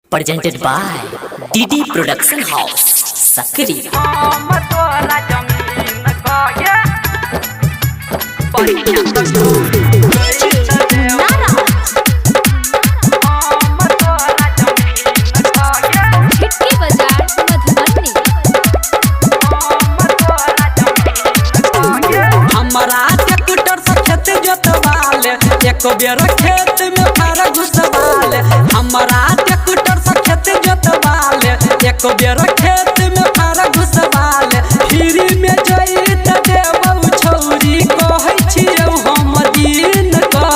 presented by DD Production House, Sakri. एक बेर खेत में फार घुसवाल हमारा ट्रैक्टर से खेत जोतवाल एक बेर खेत में फार घुसवाल फ्री में जई त देबौ छौरी कहै छियौ हम दिन का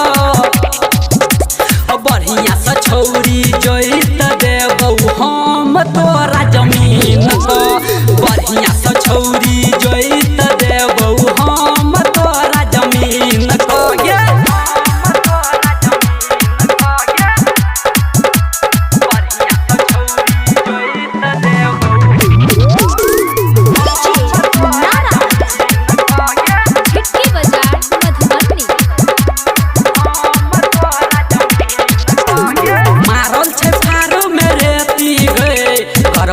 बढ़िया से छौरी जई त देबौ हम तोरा जमीन का बढ़िया से छौरी जई त देबौ हम तोरा जमीन का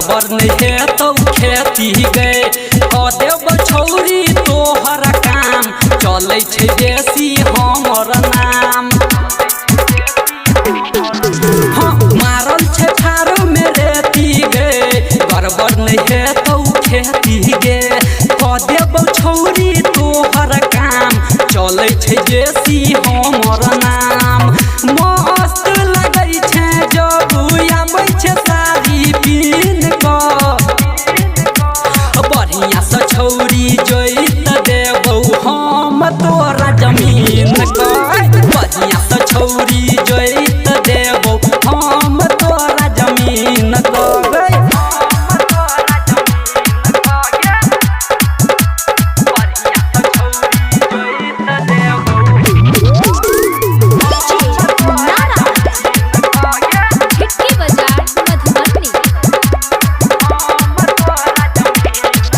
बर नहीं है तो खेती गए देव छौरी तोहर काम चले छे देसी हमर नाम मारल छे फारो में रेती गए गड़बड़ नहीं है तो खेती गे देव छौरी तोहर काम चले छे देसी हमर नाम मस्त लगै छे जब आबै छे साड़ी पीन बढ़िया से छौरी जोई त देबौ हम तोरा जमीन का बढ़िया से छौरी जोई त देबौ हम तोरा जमीन का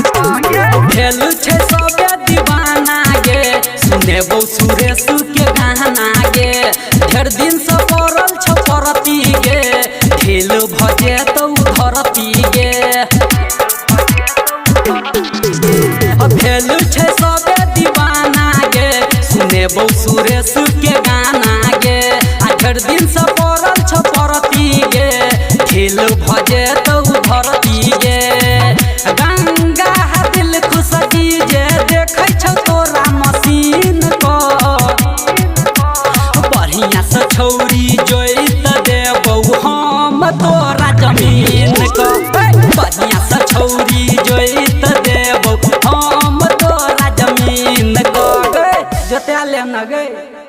खेलू छे सबे दीवाना गे सुनेबो सुरेश के गाना गे ढेर दिन से पड़ल छ परती गे खेल भजे तो धरती गे खेलू छे सबे दीवाना गे सुनेबो सुरेश के गाना गे ढेर दिन से पड़ल छ परती गे खेल भजे तो धरती गे गंगा दिल खुश जे देखै छौ तोरा मशीन को बढ़िया से छौरी जोई त देबौ हम तोरा जमीन को बढ़िया से छौरी जोई त देबौ हम तोरा जमीन को जोते ले न गए।